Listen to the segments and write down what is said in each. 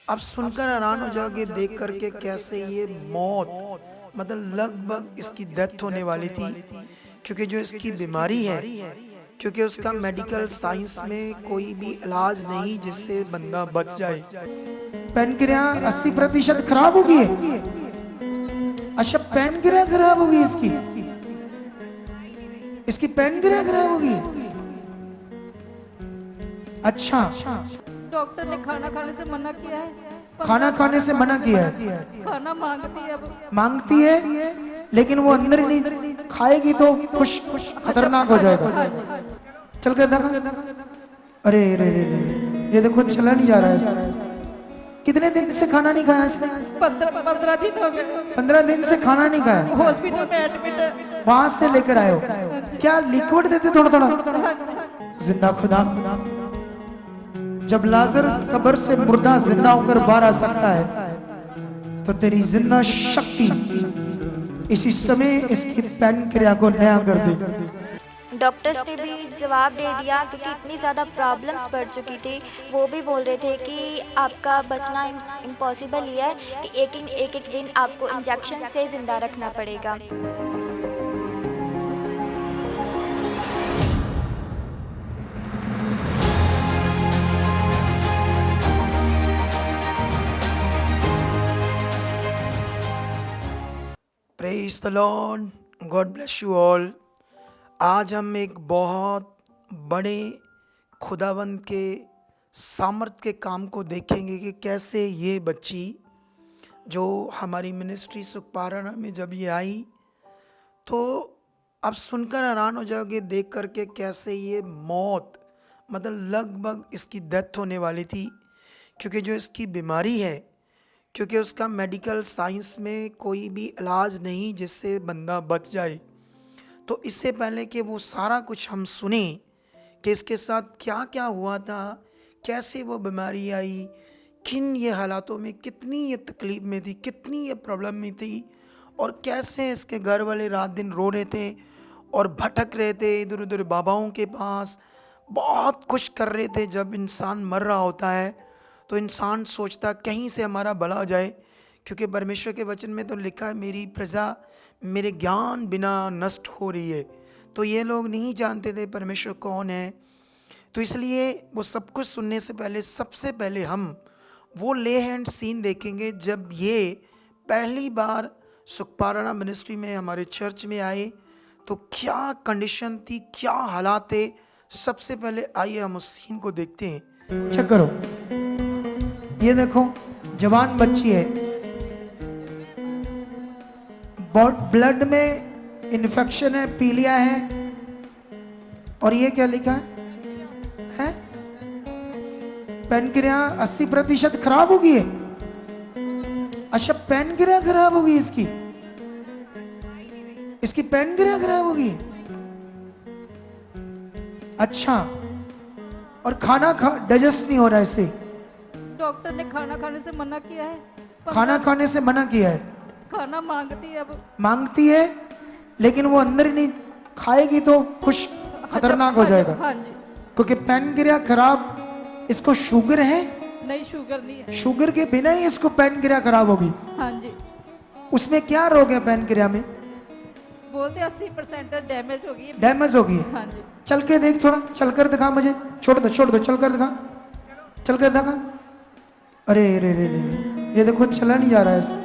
आप सुनकर हैरान हो जाओगे देख करके कैसे ये मौत मतलब लगभग इसकी डेथ होने वाली थी, क्योंकि जो इसकी बीमारी है, क्योंकि उसका मेडिकल साइंस में कोई भी इलाज नहीं जिससे बंदा बच जाए। पेनक्रिया 80% खराब हो गई है। अच्छा, पेनक्रिया खराब हो गई इसकी। इसकी पेनक्रिया खराब हो गई। अच्छा, डॉक्टर ने खाना खाने से मना किया है। खाना खाने से मना किया है। खाना मांगती है अब। मांगती है लेकिन वो अंदर ही नहीं खाएगी तो कुछ खतरनाक हो जाएगा। चल कर देखा। अरे रे रे रे, ये देखो चला नहीं जा रहा है। कितने दिन से खाना नहीं खाया इसने? 15 दिन हो गए। 15 दिन से खाना नहीं खाया। हॉस्पिटल में एडमिट है। वहां से लेकर आए हो क्या? लिक्विड देते थोड़ा थोड़ा? जिंदा खुदा, जब लाजर कब्र से मुर्दा जिंदा होकर बाहर आ सकता है तो तेरी जिंदा शक्ति इसी समय इसकी पैनक्रिया को नया कर दे। डॉक्टर्स ने भी जवाब दे दिया क्योंकि इतनी ज़्यादा प्रॉब्लम्स बढ़ चुकी थी। वो भी बोल रहे थे कि आपका बचना इम्पॉसिबल ही है कि एक दिन आपको इंजेक्शन से ज़िंदा रखना पड़ेगा। Praise the Lord, God bless you all. आज हम एक बहुत बड़े खुदावंद के सामर्थ के काम को देखेंगे कि कैसे ये बच्ची जो हमारी मिनिस्ट्री सुखपारायण में जब ये आई तो आप सुनकर हैरान हो जाओगे देख करके कैसे ये मौत मतलब लगभग इसकी डेथ होने वाली थी, क्योंकि जो इसकी बीमारी है, क्योंकि उसका मेडिकल साइंस में कोई भी इलाज नहीं जिससे बंदा बच जाए। तो इससे पहले कि वो सारा कुछ हम सुने कि इसके साथ क्या क्या हुआ था, कैसे वो बीमारी आई, किन ये हालातों में कितनी ये तकलीफ़ में थी, कितनी ये प्रॉब्लम में थी, और कैसे इसके घर वाले रात दिन रो रहे थे और भटक रहे थे इधर उधर बाबाओं के पास, बहुत कुछ कर रहे थे। जब इंसान मर रहा होता है तो इंसान सोचता कहीं से हमारा भला हो जाए, क्योंकि परमेश्वर के वचन में तो लिखा है मेरी प्रजा मेरे ज्ञान बिना नष्ट हो रही है। तो ये लोग नहीं जानते थे परमेश्वर कौन है। तो इसलिए वो सब कुछ सुनने से पहले सबसे पहले हम वो ले हैंड सीन देखेंगे जब ये पहली बार सुखपारायण मिनिस्ट्री में हमारे चर्च में आए तो क्या कंडीशन थी, क्या हालात थे। सबसे पहले आइए हम उस सीन को देखते हैं। चेक करो, ये देखो जवान बच्ची है, ब्लड में इन्फेक्शन है, पीलिया है, और ये क्या लिखा है? पेनक्रिया 80% खराब हो गई है। अच्छा, पेनक्रिया खराब हो गई इसकी। इसकी पेनक्रिया खराब हो गई। अच्छा, और खाना डाइजेस्ट नहीं हो रहा है इसे। डॉक्टर ने खाना खाने से मना किया है। खाना खाने से मना किया है। खाना मांगती है अब। मांगती है लेकिन वो अंदर ही नहीं खाएगी तो कुछ खतरनाक हो जाएगा। हाँ जी। क्योंकि पैनक्रिया खराब, इसको शुगर है? नहीं, शुगर नहीं है। शुगर के बिना ही इसको पैनक्रिया खराब होगी। हाँ जी। उसमें क्या रोग है पैनक्रिया में? बोलते 80% डैमेज हो गई है। डैमेज हो गई है। हाँ जी। चल के देख, थोड़ा चल कर दिखा मुझे। छोड़ दो चल कर दिखा, चल कर दिखा। अरे रे रे रे, ये देखो चला नहीं जा रहा है।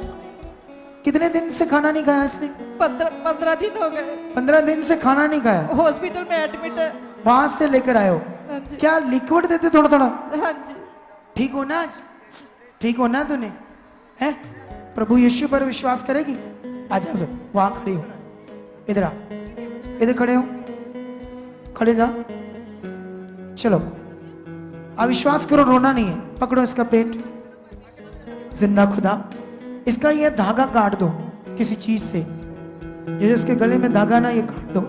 कितने दिन से खाना नहीं खाया इसने? 15 दिन हो गए। 15 दिन से खाना नहीं खाया। हॉस्पिटल में एडमिट है। वहां से लेकर आए हो हाँ जी। क्या? लिक्विड देते थोड़ा थोड़ा? हाँ जी। ठीक हो ना? आज ठीक हो ना तूने? है प्रभु यीशु पर विश्वास करेगी? आ जा, वहां खड़ी हो, इधर आ, इधर खड़े हो, खड़े जा। चलो, अब विश्वास करो, रोना नहीं है। पकड़ो इसका पेट। जिंदा खुदा, इसका ये धागा काट दो किसी चीज से। ये इसके गले में धागा ना, ये काट दो।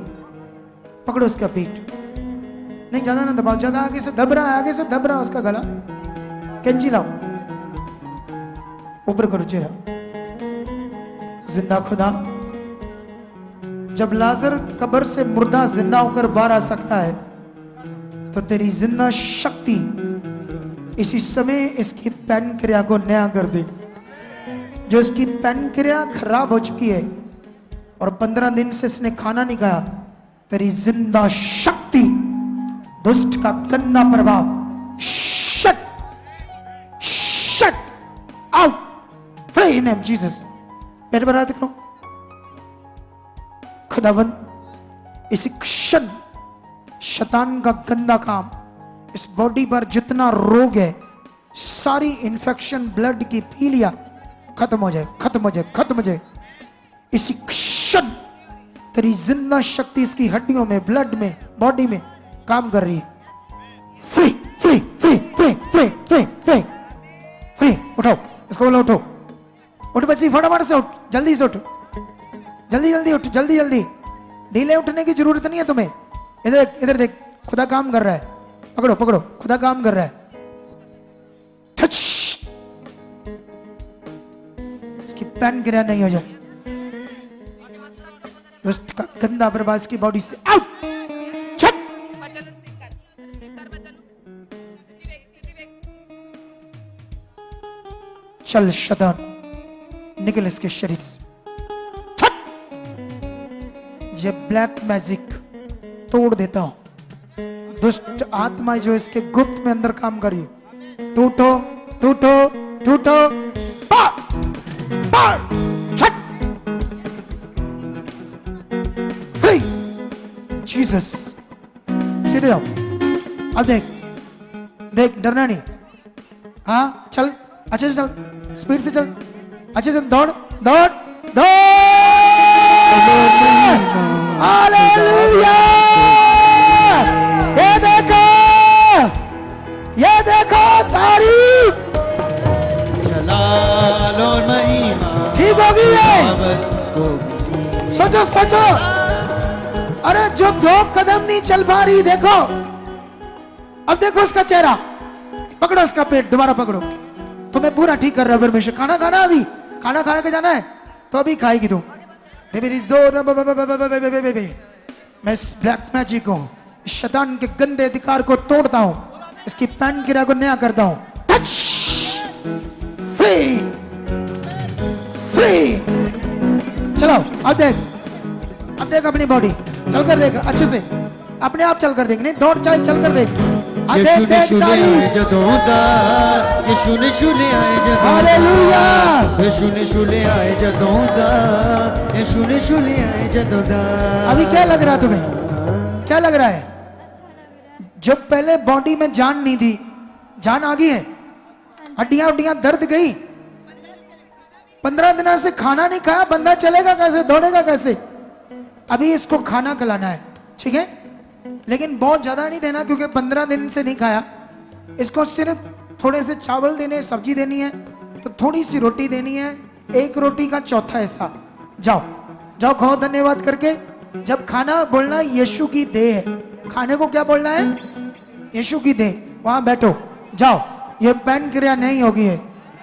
पकड़ो इसका पेट, नहीं ज्यादा ना दबाओ, ज्यादा आगे से दब रहा है, आगे से दब रहा है उसका गला। कैंची लाओ, ऊपर करो चेहरा। जिंदा खुदा, जब लाजर कब्र से मुर्दा जिंदा होकर बाहर आ सकता है तो तेरी जिंदा शक्ति इसी समय इसकी पैनक्रिया को नया कर दे। जो इसकी पैनक्रिया खराब हो चुकी है और 15 दिन से इसने खाना नहीं खाया, तेरी जिंदा शक्ति, दुष्ट का गंदा प्रभाव shut out, free in name Jesus. मेरे बना देख लो खुदावन, इस क्षण शैतान का गंदा काम, इस बॉडी पर जितना रोग है, सारी इन्फेक्शन ब्लड की पी लिया, खत्म हो जाए, खत्म हो जाए, खत्म हो जाए। इसी क्षण तेरी जिंदा शक्ति इसकी हड्डियों में, ब्लड में, बॉडी में काम कर रही है। Free free free free free free free free. उठो, इसको बोलो उठो, उठ बच्ची, फटाफट से उठ, जल्दी से उठ, जल्दी जल्दी उठ, जल्दी जल्दी। ढीले उठने की जरूरत नहीं है तुम्हें। इधर इधर देख, खुदा काम कर रहा है। पकड़ो पकड़ो, खुदा काम कर रहा है। टच, इसकी पैनक्रिया नहीं हो जाए, दुष्ट का गंदा प्रभाव इसकी बॉडी से आउट। छट, चल शैतान, निकल इसके शरीर से। छट, ये ब्लैक मैजिक तोड़ देता हूं। दुष्ट आत्मा जो इसके गुप्त में अंदर काम कर रही है, टूटो टूटो टूटो, पार पार, छट, फ्री जीसस। सीधे जाओ, अब देख देख, डरना नहीं। हाँ चल, अच्छे से चल, स्पीड से चल, अच्छे से दौड़ दौड़ दौड़। हालेलुया! ये देखो तारीफ, जलाल और महिमा ठीक होगी ये। को सोचो सोचो, अरे जो 2 कदम नहीं चल पा रही, देखो अब देखो उसका चेहरा, पकड़ो उसका पेट, दोबारा पकड़ो। तुम्हें पूरा ठीक कर रहा है परमेश्वर। खाना खाना, अभी खाना खाने के जाना है तो अभी खाएगी तू। मैं इस ब्लैक मैजिक को, शैतान के गंदे अधिकार को तोड़ता हूं, इसकी पैनक्रिया को नया करता हूं। Touch, free free. चलो अब देख अपनी बॉडी, चल कर देख अच्छे से, अपने आप चल कर देख, नहीं दौड़ चाहे चल कर देख। यीशु ने छुले आए जदों दा, यीशु ने छुले आए जदों दा, हालेलुया! यीशु ने छुले आए जदों दा, यीशु ने छुले आए जदों दा। अभी क्या लग रहा है तुम्हें, क्या लग रहा है? जब पहले बॉडी में जान नहीं थी, जान आ गई है, हड्डियां हड्डियां दर्द गई। 15 दिनों से खाना नहीं खाया, बंदा चलेगा कैसे, दौड़ेगा कैसे? अभी इसको खाना खिलाना है, ठीक है, लेकिन बहुत ज्यादा नहीं देना क्योंकि 15 दिन से नहीं खाया। इसको सिर्फ थोड़े से चावल देने, सब्जी देनी है, तो थोड़ी सी रोटी देनी है, 1 रोटी का चौथा हिस्सा। जाओ जाओ खाओ धन्यवाद करके। जब खाना बोलना है यीशु की देह है, खाने को क्या बोलना है? यीशु की देह। वहां बैठो, जाओ, ये पैनक्रिया नहीं होगी है,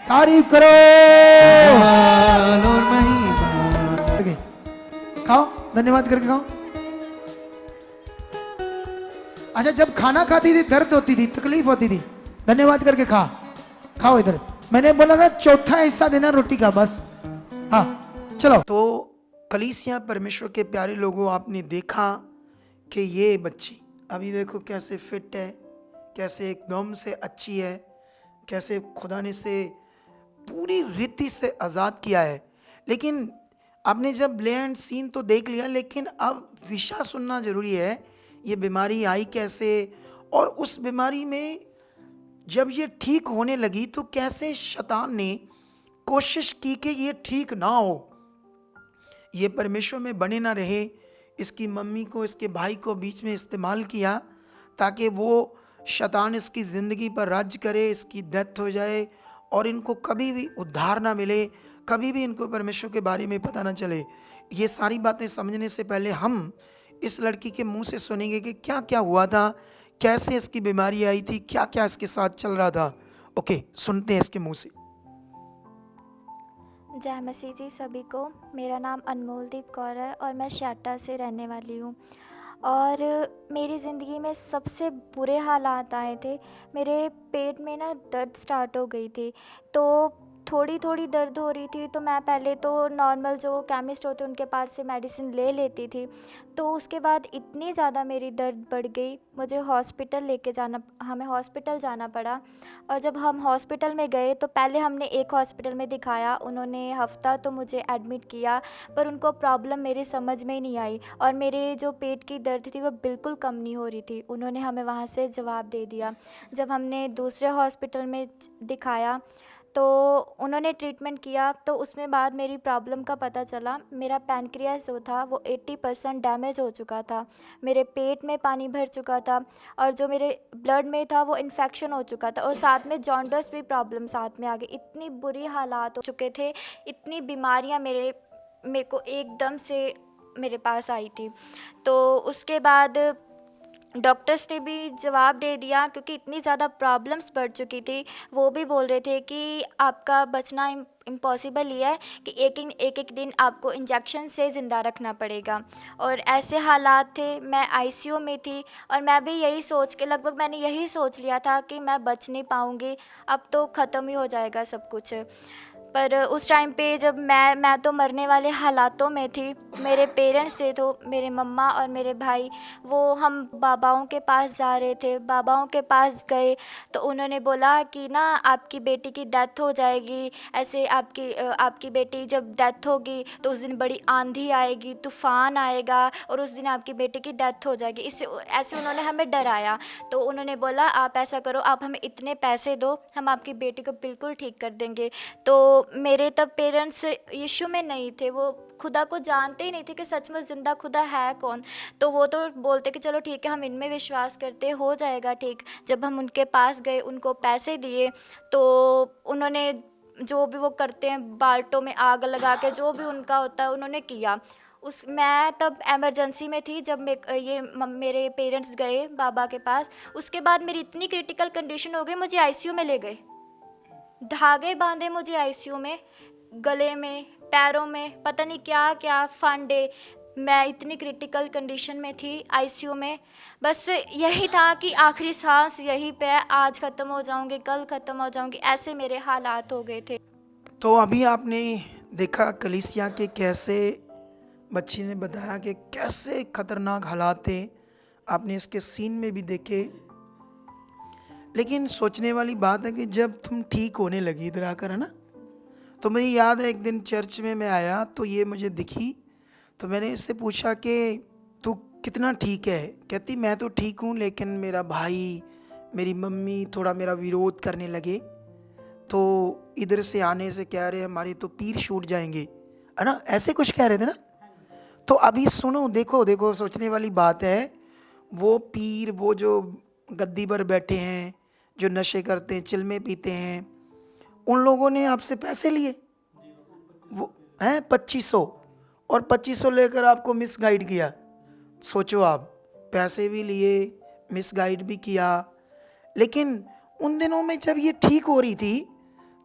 तारीफ करो। जलाल और महिमा, खाओ धन्यवाद करके खाओ। अच्छा, जब खाना खाती थी दर्द होती थी, तकलीफ होती थी, धन्यवाद करके खा, खाओ इधर। मैंने बोला था चौथा हिस्सा देना रोटी का, बस। हाँ चलो। तो कलीसिया परमेश्वर के प्यारे लोगों, आपने देखा कि ये बच्ची अभी देखो कैसे फिट है, कैसे एकदम से अच्छी है, कैसे खुदा ने से पूरी रीति से आज़ाद किया है। लेकिन आपने जब ले एंड सीन तो देख लिया, लेकिन अब विषय सुनना जरूरी है। ये बीमारी आई कैसे, और उस बीमारी में जब ये ठीक होने लगी तो कैसे शैतान ने कोशिश की कि ये ठीक ना हो, ये परमेश्वर में बने ना रहे। इसकी मम्मी को, इसके भाई को बीच में इस्तेमाल किया ताकि वो शैतान इसकी ज़िंदगी पर राज्य करे, इसकी डेथ हो जाए और इनको कभी भी उद्धार ना मिले, कभी भी इनको परमेश्वर के बारे में पता ना चले। ये सारी बातें समझने से पहले हम इस लड़की के मुंह से सुनेंगे कि क्या क्या हुआ था, कैसे इसकी बीमारी आई थी, क्या क्या इसके साथ चल रहा था। ओके, सुनते हैं इसके मुंह से। जय मसीह जी सभी को। मेरा नाम अनमोलदीप कौर है और मैं शाटा से रहने वाली हूँ। और मेरी ज़िंदगी में सबसे बुरे हालात आए थे। मेरे पेट में ना दर्द स्टार्ट हो गई थी, तो थोड़ी थोड़ी दर्द हो रही थी, तो मैं पहले तो नॉर्मल जो केमिस्ट होते हैं उनके पास से मेडिसिन ले लेती थी। तो उसके बाद इतनी ज़्यादा मेरी दर्द बढ़ गई, मुझे हमें हॉस्पिटल जाना पड़ा। और जब हम हॉस्पिटल में गए तो पहले हमने एक हॉस्पिटल में दिखाया, उन्होंने हफ्ता तो मुझे एडमिट किया, पर उनको प्रॉब्लम मेरी समझ में ही नहीं आई और मेरे जो पेट की दर्द थी वो बिल्कुल कम नहीं हो रही थी। उन्होंने हमें वहाँ से जवाब दे दिया। जब हमने दूसरे हॉस्पिटल में दिखाया तो उन्होंने ट्रीटमेंट किया, तो उसमें बाद मेरी प्रॉब्लम का पता चला। मेरा पैनक्रियास जो था वो 80% डैमेज हो चुका था, मेरे पेट में पानी भर चुका था और जो मेरे ब्लड में था वो इन्फेक्शन हो चुका था और साथ में जॉन्डिस भी प्रॉब्लम साथ में आ गई। इतनी बुरी हालात हो चुके थे, इतनी बीमारियां मेरे को एकदम से मेरे पास आई थी। तो उसके बाद डॉक्टर्स ने भी जवाब दे दिया, क्योंकि इतनी ज़्यादा प्रॉब्लम्स बढ़ चुकी थी। वो भी बोल रहे थे कि आपका बचना इम्पॉसिबल ही है, कि एक एक दिन आपको इंजेक्शन से ज़िंदा रखना पड़ेगा। और ऐसे हालात थे, मैं आईसीयू में थी और मैं भी यही सोच के लगभग मैंने यही सोच लिया था कि मैं बच नहीं पाऊँगी, अब तो ख़त्म ही हो जाएगा सब कुछ। पर उस टाइम पे जब मैं तो मरने वाले हालातों में थी। मेरे पेरेंट्स थे, तो मेरे मम्मा और मेरे भाई, वो हम बाबाओं के पास जा रहे थे। बाबाओं के पास गए तो उन्होंने बोला कि ना आपकी बेटी की डेथ हो जाएगी, ऐसे आपकी बेटी जब डेथ होगी तो उस दिन बड़ी आंधी आएगी, तूफ़ान आएगा और उस दिन आपकी बेटी की डेथ हो जाएगी। इससे ऐसे उन्होंने हमें डराया। तो उन्होंने बोला आप ऐसा करो, आप हमें इतने पैसे दो, हम आपकी बेटी को बिल्कुल ठीक कर देंगे। तो मेरे तब पेरेंट्स यीशु में नहीं थे, वो खुदा को जानते ही नहीं थे कि सच में ज़िंदा खुदा है कौन। तो वो तो बोलते कि चलो ठीक है, हम इनमें विश्वास करते, हो जाएगा ठीक। जब हम उनके पास गए, उनको पैसे दिए, तो उन्होंने जो भी वो करते हैं, बाल्टों में आग लगा के जो भी उनका होता है उन्होंने किया। मैं तब एमरजेंसी में थी जब मेरे पेरेंट्स गए बाबा के पास। उसके बाद मेरी इतनी क्रिटिकल कंडीशन हो गई, मुझे आईसीयू में ले गए, धागे बांधे मुझे आईसीयू में, गले में, पैरों में, पता नहीं क्या क्या फांडे। मैं इतनी क्रिटिकल कंडीशन में थी आईसीयू में। बस यही था कि आखिरी सांस यहीं पे है, आज ख़त्म हो जाऊंगी, कल ख़त्म हो जाऊंगी, ऐसे मेरे हालात हो गए थे। तो अभी आपने देखा कलीसिया के कैसे बच्ची ने बताया कि कैसे खतरनाक हालात थे, आपने इसके सीन में भी देखे। लेकिन सोचने वाली बात है कि जब तुम ठीक होने लगी इधर आकर, है ना, तो मुझे याद है एक दिन चर्च में मैं आया तो ये मुझे दिखी, तो मैंने इससे पूछा कि तू कितना ठीक है। कहती मैं तो ठीक हूँ, लेकिन मेरा भाई, मेरी मम्मी थोड़ा मेरा विरोध करने लगे, तो इधर से आने से कह रहे हमारे तो पीर छूट जाएंगे, है ना, ऐसे कुछ कह रहे थे ना। तो अभी सुनो, देखो देखो, सोचने वाली बात है। वो पीर, वो जो गद्दी पर बैठे हैं, जो नशे करते हैं, चिलमे पीते हैं, उन लोगों ने आपसे पैसे लिए, वो हैं 2500, और 2500 लेकर आपको मिसगाइड किया। सोचो आप, पैसे भी लिए, मिसगाइड भी किया। लेकिन उन दिनों में जब ये ठीक हो रही थी,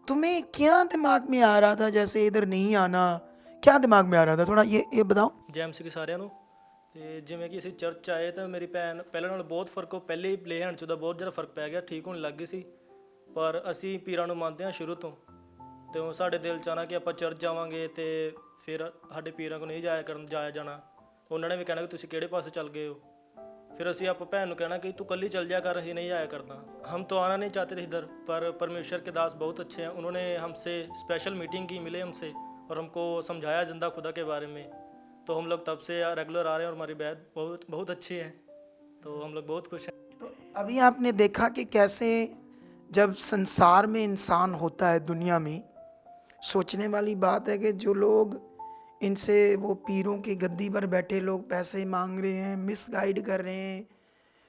तुम्हें क्या दिमाग में आ रहा था, जैसे इधर नहीं आना, क्या दिमाग में आ रहा था, थोड़ा ये बताओ। ਜੈਮਸੀ ਸਾਰਿਆਂ ਨੂੰ। ਤੇ ਜਿਵੇਂ ਕਿ ਅਸੀਂ ਚਰਚ ਆਏ ਤਾਂ ਮੇਰੀ ਭੈਣ ਪਹਿਲਾਂ ਨਾਲ ਬਹੁਤ ਫਰਕ, ਉਹ ਪਹਿਲੇ ਹੀ ਲੈਣ 'ਚ ਉਹਦਾ ਬਹੁਤ ਜ਼ਿਆਦਾ ਫਰਕ ਪੈ ਗਿਆ, ਠੀਕ ਹੋਣ ਲੱਗ ਗਈ ਸੀ। ਪਰ ਅਸੀਂ ਪੀਰਾਂ ਨੂੰ ਮੰਨਦੇ ਹਾਂ ਸ਼ੁਰੂ ਤੋਂ, ਤੇ ਉਹ ਸਾਡੇ ਦਿਲ 'ਚ ਆਉਣਾ ਕਿ ਆਪਾਂ ਚਰਚ ਜਾਵਾਂਗੇ ਤੇ ਫਿਰ ਸਾਡੇ ਪੀਰਾਂ ਕੋਲ ਨਹੀਂ ਜਾਇਆ ਜਾਣਾ। ਉਹਨਾਂ ਨੇ ਵੀ ਕਹਿਣਾ ਕਿ ਤੁਸੀਂ ਕਿਹੜੇ ਪਾਸੇ ਚੱਲ ਗਏ ਹੋ। फिर असी आप भैन को कहना कि तू कल ही चल जाया कर, ही नहीं आया करता। हम तो आना नहीं चाहते थे इधर, पर परमेश्वर के दास बहुत अच्छे हैं, उन्होंने हमसे स्पेशल मीटिंग की, मिले हमसे और हमको समझाया जिंदा खुदा के बारे में। तो हम लोग तब से रेगुलर आ रहे हैं और हमारी बैत बहुत बहुत अच्छी है, तो हम लोग बहुत खुश हैं। तो अभी आपने देखा कि कैसे जब संसार में इंसान होता है, दुनिया में, सोचने वाली बात है कि जो लोग इनसे, वो पीरों की गद्दी पर बैठे लोग पैसे मांग रहे हैं, मिसगाइड कर रहे हैं,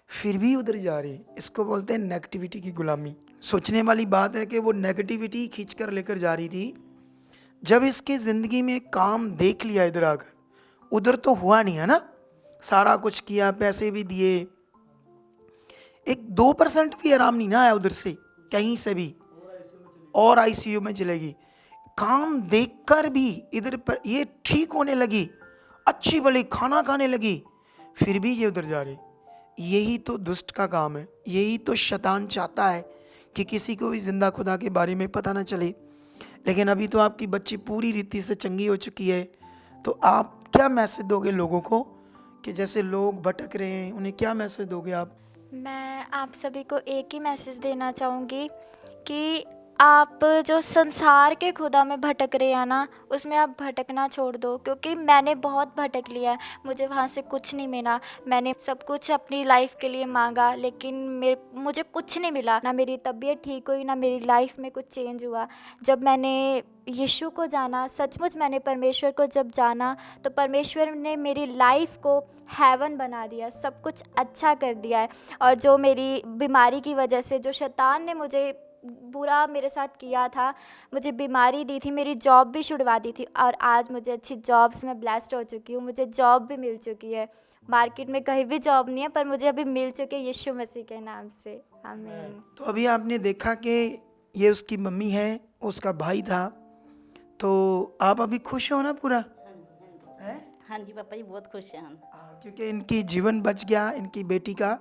फिर भी उधर जा रहे हैं। इसको बोलते हैं नेगेटिविटी की गुलामी। सोचने वाली बात है कि वो नेगेटिविटी खींच कर लेकर जा रही थी। जब इसकी ज़िंदगी में काम देख लिया इधर आकर, उधर तो हुआ नहीं, है ना, सारा कुछ किया, पैसे भी दिए, एक 2% भी आराम नहीं ना आया उधर से कहीं से भी, और आईसीयू में चलेगी। काम देखकर भी इधर पर ये ठीक होने लगी, अच्छी भली खाना खाने लगी, फिर भी ये उधर जा रहे। यही तो दुष्ट का काम है, यही तो शैतान चाहता है कि किसी को भी जिंदा खुदा के बारे में पता ना चले। लेकिन अभी तो आपकी बच्ची पूरी रीति से चंगी हो चुकी है, तो आप क्या मैसेज दोगे लोगों को कि जैसे लोग भटक रहे हैं, उन्हें क्या मैसेज दोगे आप? मैं आप सभी को एक ही मैसेज देना चाहूँगी कि आप जो संसार के खुदा में भटक रहे हैं ना, उसमें आप भटकना छोड़ दो, क्योंकि मैंने बहुत भटक लिया है। मुझे वहाँ से कुछ नहीं मिला। मैंने सब कुछ अपनी लाइफ के लिए मांगा, लेकिन मुझे कुछ नहीं मिला। ना मेरी तबीयत ठीक हुई, ना मेरी लाइफ में कुछ चेंज हुआ। जब मैंने यीशु को जाना, सचमुच मैंने परमेश्वर को जब जाना, तो परमेश्वर ने मेरी लाइफ को हेवन बना दिया, सब कुछ अच्छा कर दिया है। और जो मेरी बीमारी की वजह से जो शैतान ने मुझे बुरा मेरे साथ किया था, मुझे बीमारी दी थी, मेरी जॉब भी छुड़वा दी थी, और आज मुझे अच्छी जॉब्स में ब्लेस्ड हो चुकी हूँ। मुझे जॉब भी मिल चुकी है। मार्केट में कहीं भी जॉब नहीं है, पर मुझे अभी मिल चुके यीशु मसीह के नाम से। आमीन। तो अभी आपने देखा कि ये उसकी मम्मी है, उसका भाई था, तो आप अभी खुश हो ना पूरा? हैं? हाँ जी पापा जी, बहुत खुश हैं हम। क्योंकि इनकी जीवन बच गया, इनकी बेटी का।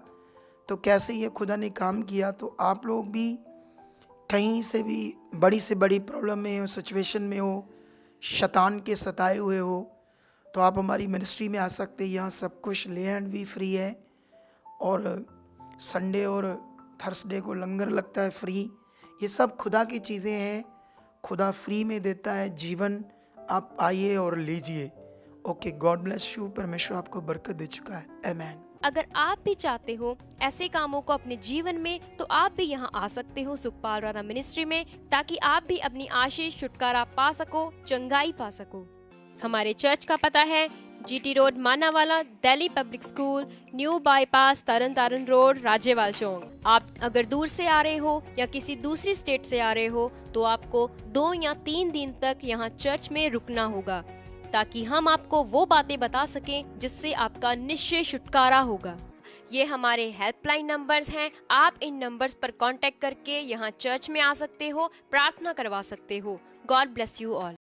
तो कैसे ये खुदा ने काम किया। तो आप लोग भी कहीं से भी बड़ी से बड़ी प्रॉब्लम में हो, सिचुएशन में हो, शैतान के सताए हुए हो, तो आप हमारी मिनिस्ट्री में आ सकते हैं। यहाँ सब कुछ ले हैंड भी फ्री है, और संडे और थर्सडे को लंगर लगता है फ्री। ये सब खुदा की चीज़ें हैं, खुदा फ्री में देता है जीवन। आप आइए और लीजिए। Okay, God bless you. परमेश्वर आपको बरकत दे चुका है। आमेन। अगर आप भी चाहते हो ऐसे कामों को अपने जीवन में, तो आप भी यहाँ आ सकते हो सुखपाल राणा मिनिस्ट्री में, ताकि आप भी अपनी आशीष छुटकारा पा सको, चंगाई पा सको। हमारे चर्च का पता है GT road Manawala, Delhi public school, new bypass, Tarn Taran road, Rajewal chowk. आप अगर दूर से आ रहे हो या किसी दूसरी स्टेट से आ रहे हो, तो आपको 2 या 3 दिन तक यहाँ चर्च में रुकना होगा, ताकि हम आपको वो बातें बता सकें जिससे आपका निश्चय छुटकारा होगा। ये हमारे हेल्पलाइन नंबर्स हैं। आप इन नंबर्स पर कांटेक्ट करके यहाँ चर्च में आ सकते हो, प्रार्थना करवा सकते हो। God bless you all.